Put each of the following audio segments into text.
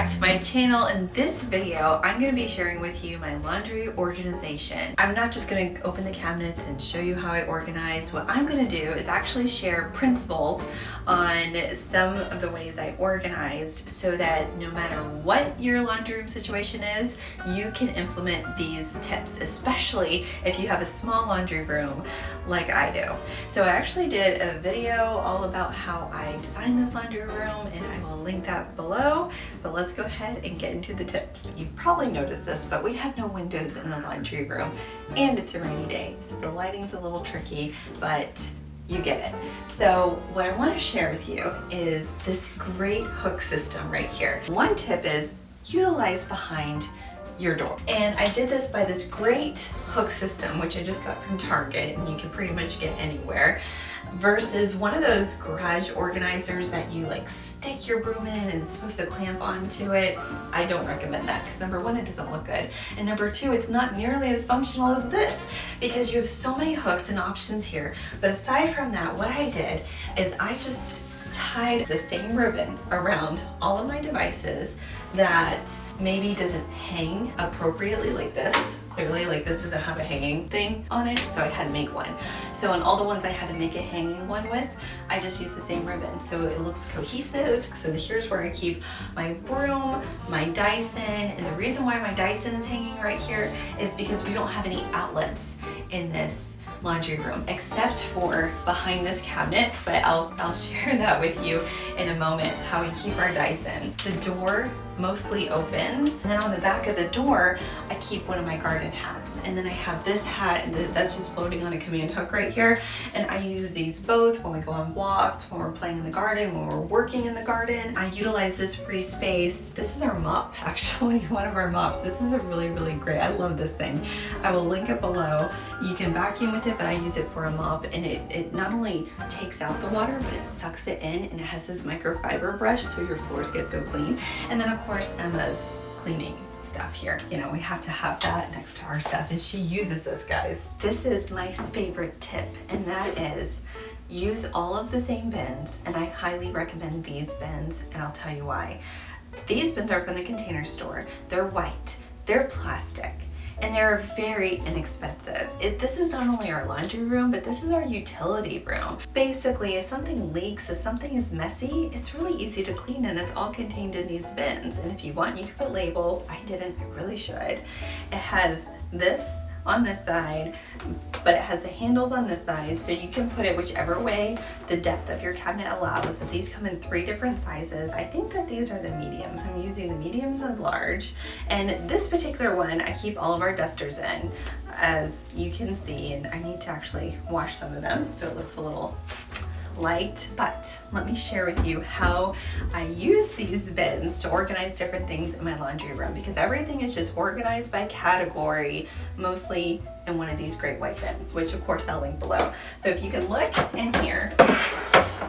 back to my channel. In this video, I'm going to be sharing with you my laundry organization. I'm not just going to open the cabinets and show you how I organize. What I'm going to do is actually share principles on some of the ways I organized so that no matter what your laundry room situation is, you can implement these tips, especially if you have a small laundry room like I do. So I actually did a video all about how I designed this laundry room, and I will link that below, but let's go ahead and get into the tips. You've probably noticed this, but we have no windows in the laundry room, and it's a rainy day, so the lighting's a little tricky, but you get it. So what I want to share with you is this great hook system right here. One tip is utilize behind your door. And I did this by this great hook system, which I just got from Target, and you can pretty much get anywhere, versus one of those garage organizers that you like stick your broom in and it's supposed to clamp onto it. I don't recommend that because number one, it doesn't look good, and number two, it's not nearly as functional as this because you have so many hooks and options here. But aside from that, what I did is I just tied the same ribbon around all of my devices that maybe doesn't hang appropriately like this. Clearly, like this doesn't have a hanging thing on it, so I had to make one. So on all the ones I had to make a hanging one with, I just used the same ribbon, so it looks cohesive. So here's where I keep my broom, my Dyson, and the reason why my Dyson is hanging right here is because we don't have any outlets in this laundry room except for behind this cabinet, but I'll share that with you in a moment, how we keep our Dyson. The door mostly opens, and then on the back of the door I keep one of my garden hats, and then I have this hat that's just floating on a command hook right here, and I use these both when we go on walks, when we're playing in the garden, when we're working in the garden. I utilize this free space. This is our mop, actually, one of our mops. This is a really great, I love this thing. I will link it below. You can vacuum with it, but I use it for a mop, and it not only takes out the water, but it sucks it in, and it has this microfiber brush so your floors get so clean. And then of course Emma's cleaning stuff here. You know, we have to have that next to our stuff, and she uses this, guys. This is my favorite tip, and that is use all of the same bins, and I highly recommend these bins, and I'll tell you why. These bins are from the Container Store. They're white, they're plastic, and they're very inexpensive. This is not only our laundry room, but this is our utility room. Basically, if something leaks, if something is messy, it's really easy to clean, and it's all contained in these bins. And if you want, you can put labels. I didn't, I really should. It has this on this side, but it has the handles on this side, so you can put it whichever way the depth of your cabinet allows. These come in 3 different sizes. I think that these are the medium. I'm using the medium and the large, and this particular one I keep all of our dusters in, as you can see, and I need to actually wash some of them so it looks a little light. But let me share with you how I use these bins to organize different things in my laundry room, because everything is just organized by category, mostly in one of these great white bins, which of course I'll link below. So if you can look in here,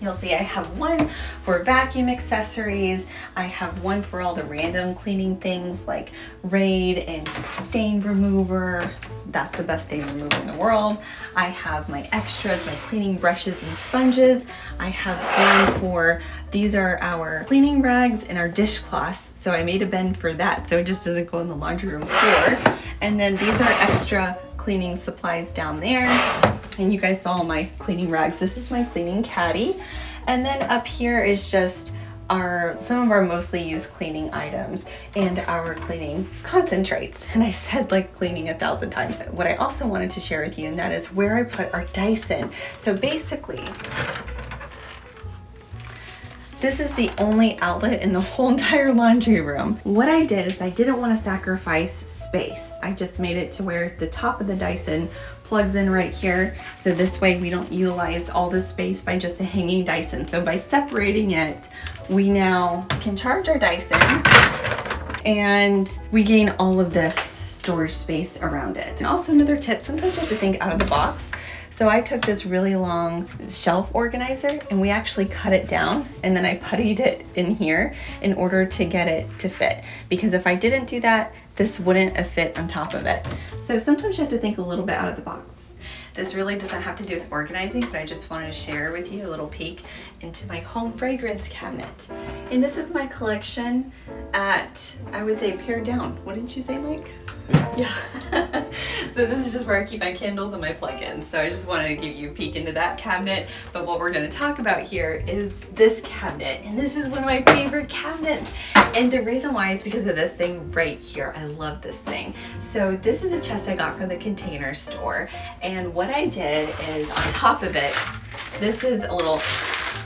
you'll see I have one for vacuum accessories. I have one for all the random cleaning things like Raid and stain remover. That's the best stain remover in the world. I have my extras, my cleaning brushes and sponges. I have one for, these are our cleaning rags and our dishcloths. So I made a bin for that, so it just doesn't go in the laundry room floor. And then these are extra cleaning supplies down there. And you guys saw my cleaning rags. This is my cleaning caddy. And then up here is just some of our mostly used cleaning items and our cleaning concentrates. And I said like cleaning 1,000 times. What I also wanted to share with you, and that is where I put our Dyson. So basically, this is the only outlet in the whole entire laundry room. What I did is I didn't want to sacrifice space. I just made it to where the top of the Dyson plugs in right here. So this way we don't utilize all the space by just a hanging Dyson. So by separating it, we now can charge our Dyson, and we gain all of this storage space around it. And also another tip, sometimes you have to think out of the box. So I took this really long shelf organizer and we actually cut it down, and then I puttied it in here in order to get it to fit. Because if I didn't do that, this wouldn't have fit on top of it. So sometimes you have to think a little bit out of the box. This really doesn't have to do with organizing, but I just wanted to share with you a little peek into my home fragrance cabinet. And this is my collection at, I would say, pared down. What did you say, Mike? Yeah. So this is just where I keep my candles and my plug-ins. So I just wanted to give you a peek into that cabinet. But what we're going to talk about here is this cabinet. And this is one of my favorite cabinets. And the reason why is because of this thing right here. I love this thing. So this is a chest I got from the Container Store. And what I did is on top of it, this is a little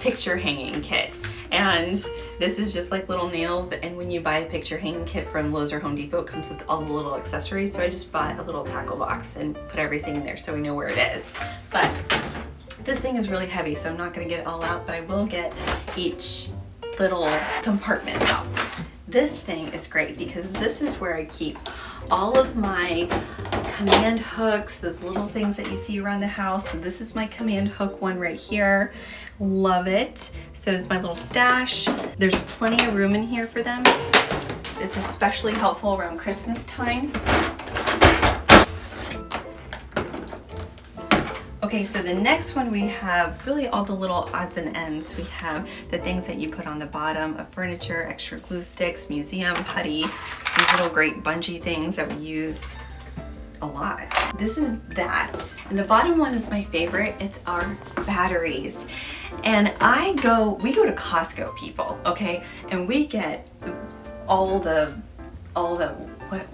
picture hanging kit. And this is just like little nails, and when you buy a picture hanging kit from Lowe's or Home Depot, it comes with all the little accessories. So I just bought a little tackle box and put everything in there so we know where it is. But this thing is really heavy, so I'm not gonna get it all out, but I will get each little compartment out. This thing is great because this is where I keep all of my command hooks, those little things that you see around the house. So this is my command hook one right here. Love it. So it's my little stash. There's plenty of room in here for them. It's especially helpful around Christmas time. Okay, so the next one we have really all the little odds and ends. We have the things that you put on the bottom of furniture, extra glue sticks, museum putty, these little great bungee things that we use a lot. This is that. And the bottom one is my favorite. It's our batteries. And we go to Costco, people, okay? And we get all the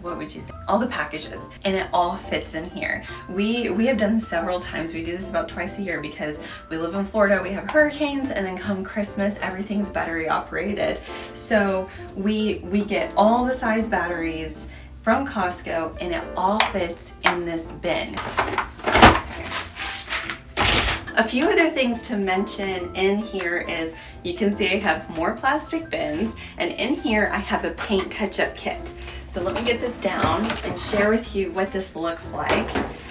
what would you say? All the packages, and it all fits in here. We have done this several times. We do this about twice a year because we live in Florida, we have hurricanes, and then come Christmas, everything's battery operated. So we get all the size batteries from Costco, and it all fits in this bin. A few other things to mention in here is you can see I have more plastic bins, and in here I have a paint touch-up kit. So let me get this down and share with you what this looks like,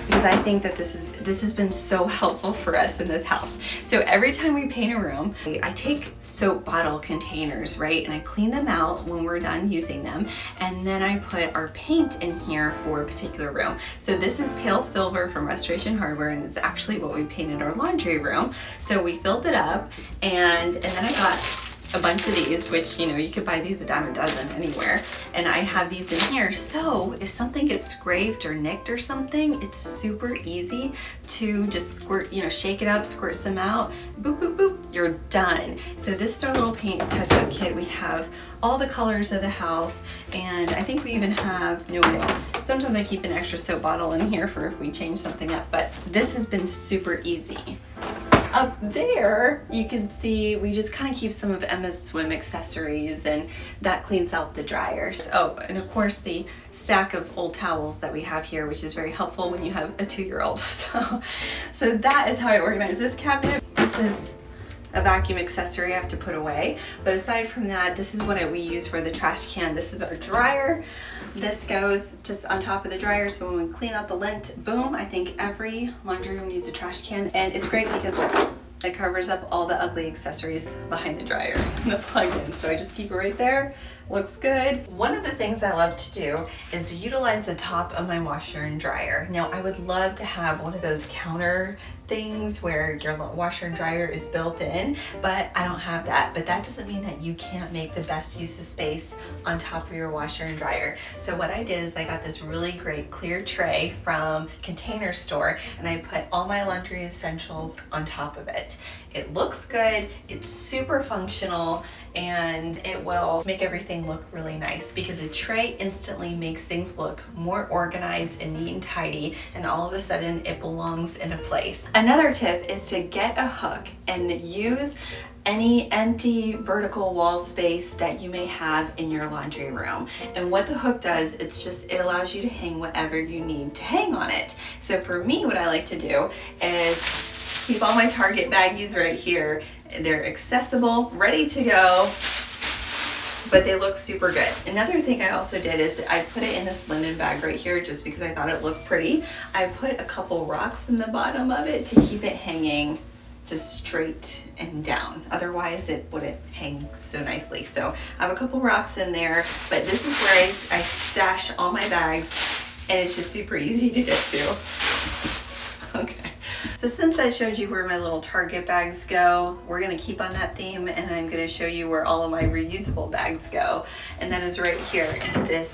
because I think that this has been so helpful for us in this house. So every time we paint a room, I take soap bottle containers, right? And I clean them out when we're done using them. And then I put our paint in here for a particular room. So this is pale silver from Restoration Hardware, and it's actually what we painted our laundry room. So we filled it up, and then I got a bunch of these, which, you know, you could buy these a dime a dozen anywhere, and I have these in here. So if something gets scraped or nicked or something, it's super easy to just squirt, you know, shake it up, squirt some out, boop, boop, boop, you're done. So this is our little paint touch-up kit. We have all the colors of the house, and I think we even have, no, sometimes I keep an extra soap bottle in here for if we change something up, but this has been super easy. Up there, you can see we just kind of keep some of Emma's swim accessories, and that cleans out the dryers. Oh, and of course the stack of old towels that we have here, which is very helpful when you have a 2-year-old. So that is how I organize this cabinet. This is a vacuum accessory I have to put away. But aside from that, this is what we use for the trash can. This is our dryer. This goes just on top of the dryer, so when we clean out the lint, boom, I think every laundry room needs a trash can. And it's great because it covers up all the ugly accessories behind the dryer and the plug-in. So I just keep it right there. Looks good. One of the things I love to do is utilize the top of my washer and dryer. Now, I would love to have one of those counter things where your washer and dryer is built in, but I don't have that. But that doesn't mean that you can't make the best use of space on top of your washer and dryer. So what I did is I got this really great clear tray from Container Store, and I put all my laundry essentials on top of it. It looks good, it's super functional, and it will make everything look really nice because a tray instantly makes things look more organized and neat and tidy, and all of a sudden it belongs in a place. Another tip is to get a hook and use any empty vertical wall space that you may have in your laundry room. And what the hook does, it allows you to hang whatever you need to hang on it. So for me, what I like to do is keep all my Target baggies right here. They're accessible, ready to go. but they look super good. Another thing I also did is I put it in this linen bag right here just because I thought it looked pretty. I put a couple rocks in the bottom of it to keep it hanging just straight and down. Otherwise it wouldn't hang so nicely. So I have a couple rocks in there, but this is where I stash all my bags, and it's just super easy to get to. Okay. So since I showed you where my little Target bags go, we're gonna keep on that theme, and I'm gonna show you where all of my reusable bags go. And that is right here in this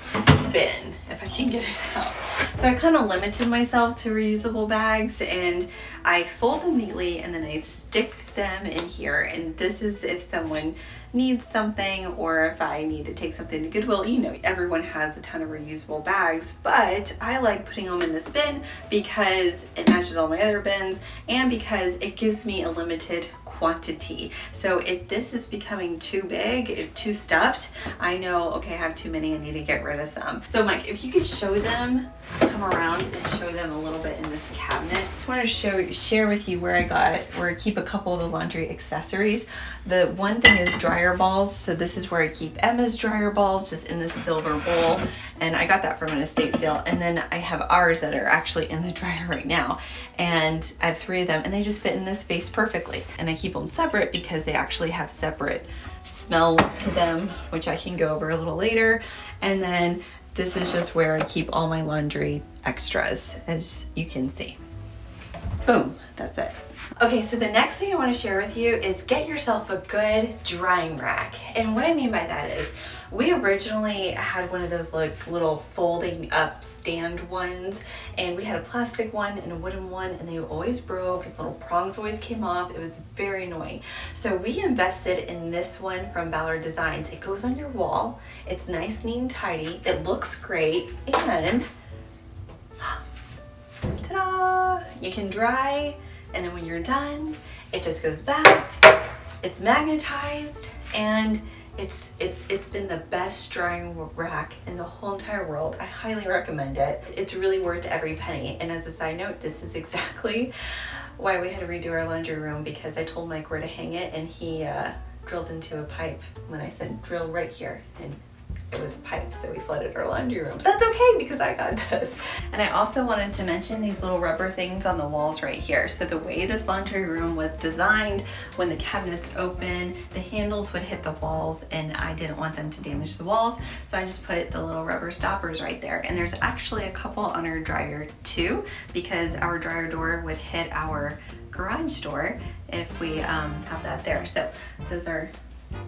bin, if I can get it out. So I kind of limited myself to reusable bags, and I fold them neatly and then I stick them in here. And this is if someone needs something, or if I need to take something to Goodwill. You know, everyone has a ton of reusable bags, but I like putting them in this bin because it matches all my other bins and because it gives me a limited quantity. So if this is becoming too big, too stuffed, I know, okay, I have too many, I need to get rid of some. So Mike, if you could show them, come around and show them a little bit in this cabinet. I want to share with you where I keep a couple of the laundry accessories. The one thing is dryer balls. So this is where I keep Emma's dryer balls, just in this silver bowl. And I got that from an estate sale. And then I have ours that are actually in the dryer right now. And I have 3 of them, and they just fit in this space perfectly. And I keep them separate because they actually have separate smells to them, which I can go over a little later. And then this is just where I keep all my laundry extras, as you can see. Boom, that's it. Okay, so the next thing I want to share with you is get yourself a good drying rack. And what I mean by that is, we originally had one of those like little folding up stand ones, and we had a plastic one and a wooden one, and they always broke, and little prongs always came off. It was very annoying. So we invested in this one from Redesigns. It goes on your wall. It's nice, neat, and tidy. It looks great, and ta-da! You can dry, and then when you're done, it just goes back. It's magnetized, and it's been the best drying rack in the whole entire world. I highly recommend it. It's really worth every penny. And as a side note, this is exactly why we had to redo our laundry room, because I told Mike where to hang it, and he drilled into a pipe when I said drill right here, and it was a pipe, so we flooded our laundry room. But that's okay because I got this. And I also wanted to mention these little rubber things on the walls right here. So the way this laundry room was designed, when the cabinets open, the handles would hit the walls, and I didn't want them to damage the walls. So I just put the little rubber stoppers right there. And there's actually a couple on our dryer too, because our dryer door would hit our garage door if we have that there. So those are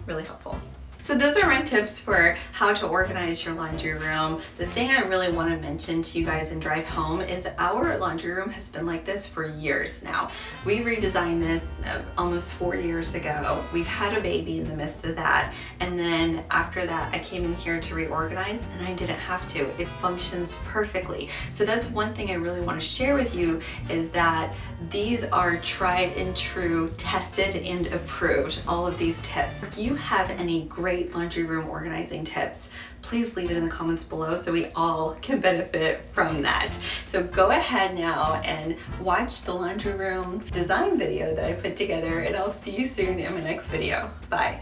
really helpful. So those are my tips for how to organize your laundry room. The thing I really want to mention to you guys and drive home is our laundry room has been like this for years now. We redesigned this almost 4 years ago. We've had a baby in the midst of that, and then after that I came in here to reorganize, and I didn't have to. It functions perfectly. So that's one thing I really want to share with you, is that these are tried and true, tested and approved, all of these tips. If you have any great laundry room organizing tips, please leave it in the comments below so we all can benefit from that. So go ahead now and watch the laundry room design video that I put together, and I'll see you soon in my next video. Bye.